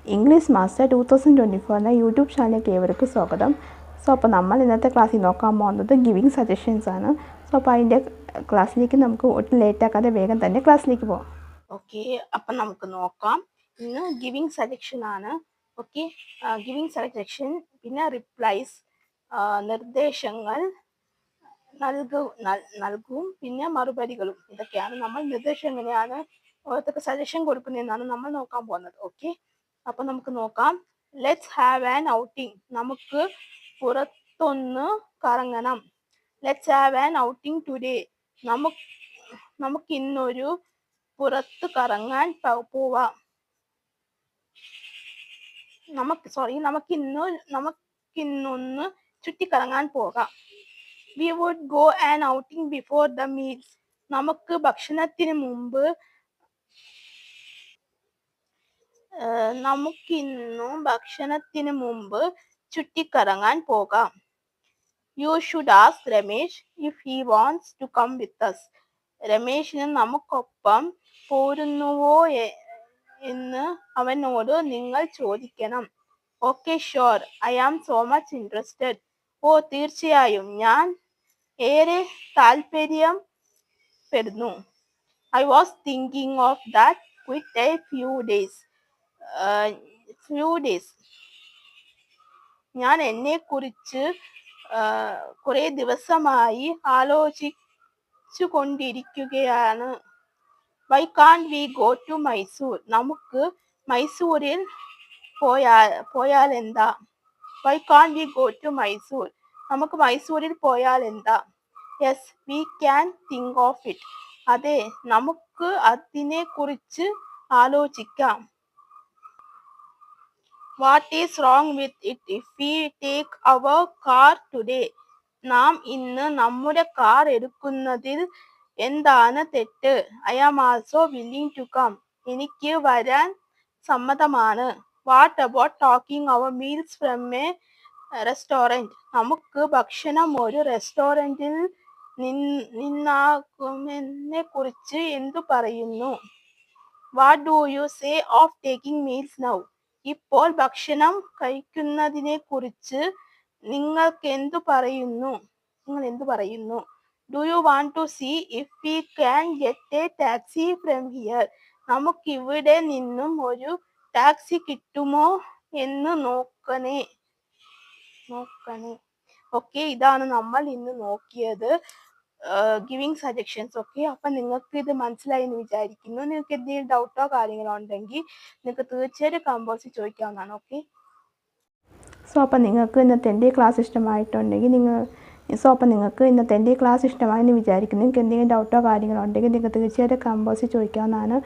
English master 2024 YouTube ചാനലിലേക്ക് ഏവർക്കും സ്വാഗതം. സോ അപ്പോൾ നമ്മൾ ഇന്നത്തെ ക്ലാസ്സിൽ നോക്കാൻ പോകുന്നത് ഗിവിങ് സജഷൻസ് ആണ്. സോ അപ്പോൾ അതിൻ്റെ ക്ലാസ്സിലേക്ക് നമുക്ക് ഒട്ടും ലേറ്റ് ആക്കാതെ വേഗം തന്നെ ക്ലാസ്സിലേക്ക് പോകാം. ഓക്കെ, അപ്പം നമുക്ക് നോക്കാം. ഇന്ന് ഗിവിങ് സജഷൻ ആണ്. ഓക്കെ, ഗിവിങ് സജഷൻ, പിന്നെ റിപ്ലൈസ്, നിർദ്ദേശങ്ങൾ നൽകും, പിന്നെ മറുപടികളും. ഇതൊക്കെയാണ് നമ്മൾ നിർദ്ദേശം എങ്ങനെയാണ് ഓരോരുത്തർക്ക് സജഷൻ കൊടുക്കുന്നതെന്നാണ് നമ്മൾ നോക്കാൻ പോകുന്നത്. ഓക്കെ, അപ്പം നമുക്ക് നോക്കാം. Let's have an outing. നമുക്ക് പുറത്തൊന്ന് കറങ്ങണം. Let's have an outing today. നമുക്ക് ഇന്നൊരു പുറത്ത് കറങ്ങാൻ പോവാം. നമുക്കിന്നൊന്ന് ചുറ്റിക്കറങ്ങാൻ പോകാം. We would go an outing before the meals. നമുക്ക് ഭക്ഷണത്തിന് മുമ്പ് ചുറ്റിക്കറങ്ങാൻ പോകാം. You should ask Ramesh if he wants to come with us. രമേശിന് നമുക്കൊപ്പം പോരുന്നുവോ എന്ന് അവനോട് നിങ്ങൾ ചോദിക്കണം. Okay, sure. I am so much interested. ഓ, തീർച്ചയായും, ഞാൻ ഏറെ താല്പര്യപ്പെടുന്നു. I was thinking of that quite a few days. ഞാൻ എന്നെക്കുറിച്ച് കുറേ ദിവസമായി ആലോചിച്ചു കൊണ്ടിരിക്കുകയാണ്. Why can't we go to Mysore? നമുക്ക് മൈസൂരിൽ പോയാൽ എന്താ? Why can't we go to Mysore? നമുക്ക് മൈസൂരിൽ പോയാൽ എന്താ? Yes, we can think of it. അതെ, നമുക്ക് അതിനെ കുറിച്ച് ആലോചിക്കാം. What is wrong with it if we take our car today? നാം ഇന്ന് നമ്മുടെ കാർ എടുക്കുന്നതിൽ എന്താണ് തെറ്റ്? I am also willing to come. എനിക്ക് വരാൻ സമ്മതമാണ്. What about taking our meals from a restaurant? നമുക്ക് ഭക്ഷണം ഒരു റെസ്റ്റോറൻറ്റിൽ നിന്നാകുമെന്നെ കുറിച്ച് എന്തു പറയുന്നു? What do you say of taking meals now? ഇപ്പോൾ ഭക്ഷണം കഴിക്കുന്നതിനെ കുറിച്ച് നിങ്ങൾ എന്തു പറയുന്നു? Do you want to see if we can get a taxi from here? നമുക്കിവിടെ നിന്നും ഒരു ടാക്സി കിട്ടുമോ എന്ന് നോക്കണേ. ഓക്കെ, ഇതാണ് നമ്മൾ ഇന്ന് നോക്കിയത്, ഗിവിങ് സജഷൻസ്. ഓക്കെ, അപ്പം നിങ്ങൾക്ക് ഇത് മനസ്സിലായി എന്ന് വിചാരിക്കുന്നു. നിങ്ങൾക്ക് എന്തെങ്കിലും ഡൗട്ടോ കാര്യങ്ങളോ ഉണ്ടെങ്കിൽ നിങ്ങൾക്ക് തീർച്ചയായിട്ടും കമ്പോസ് ചോദിക്കാവുന്നതാണ്. ഓക്കെ, സോ അപ്പോൾ നിങ്ങൾക്ക് ഇന്നത്തെ എൻ്റെ ക്ലാസ് ഇഷ്ടമായിട്ടുണ്ടെങ്കിൽ ഇഷ്ടമായെന്ന് വിചാരിക്കുന്നു. നിങ്ങൾക്ക് എന്തെങ്കിലും ഡൗട്ടോ കാര്യങ്ങളോ ഉണ്ടെങ്കിൽ നിങ്ങൾക്ക് തീർച്ചയായിട്ടും കമ്പോസ് ചോദിക്കാവുന്നതാണ്.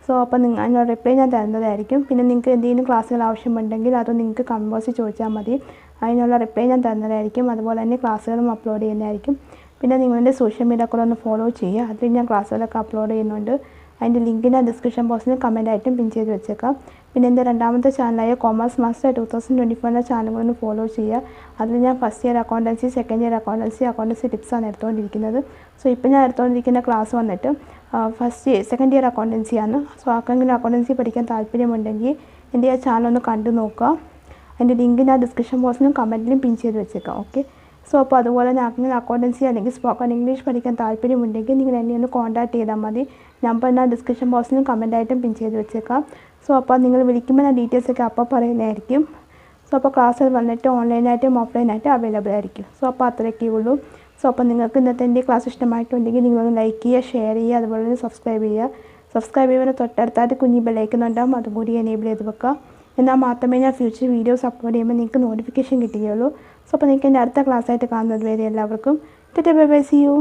സോ അപ്പോൾ അതിനുള്ള റിപ്ലൈ ഞാൻ തരുന്നതായിരിക്കും. പിന്നെ നിങ്ങൾക്ക് എന്തെങ്കിലും ക്ലാസ്സുകൾ ആവശ്യമുണ്ടെങ്കിൽ അത് നിങ്ങൾക്ക് കമ്പോസ് ചോദിച്ചാൽ മതി. അതിനുള്ള റിപ്ലൈ ഞാൻ തരുന്നതായിരിക്കും. അതുപോലെ തന്നെ ക്ലാസ്സുകളും അപ്ലോഡ് ചെയ്യുന്നതായിരിക്കും. പിന്നെ നിങ്ങളുടെ സോഷ്യൽ മീഡിയ കൂടെ ഒന്ന് ഫോളോ ചെയ്യുക. അതിൽ ഞാൻ ക്ലാസ്സുകളൊക്കെ അപ്ലോഡ് ചെയ്യുന്നുണ്ട്. അതിൻ്റെ ലിങ്ക് ഞാൻ ഡിസ്ക്രിപ്ഷൻ ബോക്സിൽ കമൻറ്റായിട്ടും പിൻ ചെയ്ത് വെച്ചേക്കാം. പിന്നെ എൻ്റെ രണ്ടാമത്തെ ചാനലായ കോമേഴ്സ് മാസ്റ്റർ 2024 ചാനലുകളൊന്ന് ഫോളോ ചെയ്യുക. അതിൽ ഞാൻ first year accountancy, second year accountancy ടിപ്സാണ് എടുത്തുകൊണ്ടിരിക്കുന്നത്. സോ ഇപ്പോൾ ഞാൻ എടുത്തുകൊണ്ടിരിക്കുന്ന ക്ലാസ് വന്നിട്ട് സെക്കൻഡ് ഇയർ അക്കൗണ്ടൻസിയാണ്. സോ ആർക്കെങ്കിലും അക്കൗണ്ടൻസി പഠിക്കാൻ താല്പര്യമുണ്ടെങ്കിൽ എൻ്റെ ആ ചാനലൊന്ന് കണ്ടു നോക്കുക. അതിൻ്റെ ലിങ്ക് ഞാൻ ഡിസ്ക്രിപ്ഷൻ ബോക്സിലും കമൻറ്റിലും പിൻ ചെയ്ത് വെച്ചേക്കാം. ഓക്കെ, സോ അപ്പോൾ അതുപോലെ തന്നെ ആർക്കെങ്കിലും അക്കൗണ്ടൻസി അല്ലെങ്കിൽ സ്പോക്കൺ ഇംഗ്ലീഷ് പഠിക്കാൻ താല്പര്യമുണ്ടെങ്കിൽ നിങ്ങൾ എന്നെ ഒന്ന് കോൺടാക്ട് ചെയ്താൽ മതി. നമ്പർ ഞാൻ ഡിസ്ക്രിപ്ഷൻ ബോക്സിലും കമൻറ്റായിട്ടും പിൻ ചെയ്ത് വെച്ചേക്കാം. സോ അപ്പോൾ നിങ്ങൾ വിളിക്കുമ്പോൾ ഞാൻ ഡീറ്റെയിൽസൊക്കെ അപ്പോൾ പറയുന്നതായിരിക്കും. സോ അപ്പോൾ ക്ലാസ്സിൽ വന്നിട്ട് ഓൺലൈനായിട്ടും ഓഫ്ലൈനായിട്ടും അവൈലബിൾ ആയിരിക്കും. സോ അപ്പോൾ അത്രയൊക്കെ ഉള്ളൂ. സോ അപ്പോൾ നിങ്ങൾക്ക് ഇന്നത്തെ എൻ്റെ ക്ലാസ് ഇഷ്ടമായിട്ടുണ്ടെങ്കിൽ നിങ്ങളൊന്ന് ലൈക്ക് ചെയ്യുക, ഷെയർ ചെയ്യുക, അതുപോലെ തന്നെ സബ്സ്ക്രൈബ് ചെയ്യുന്നതിന് തൊട്ടടുത്തായിട്ട് കുഞ്ഞി ബെല്ലൈക്കുന്നുണ്ടാകും, അതും കൂടി എനേബിൾ ചെയ്ത് വെക്കുക. എന്നാൽ മാത്രമേ ഞാൻ ഫ്യൂച്ചർ വീഡിയോസ് അപ്ലോഡ് ചെയ്യുമ്പോൾ നിങ്ങൾക്ക് നോട്ടിഫിക്കേഷൻ കിട്ടുകയുള്ളൂ. സോ അപ്പോൾ നിങ്ങൾക്ക് എൻ്റെ അടുത്ത ക്ലാസ്സായിട്ട് കാണുന്നത് വരെ എല്ലാവർക്കും ബൈ ബൈ, സീ യു.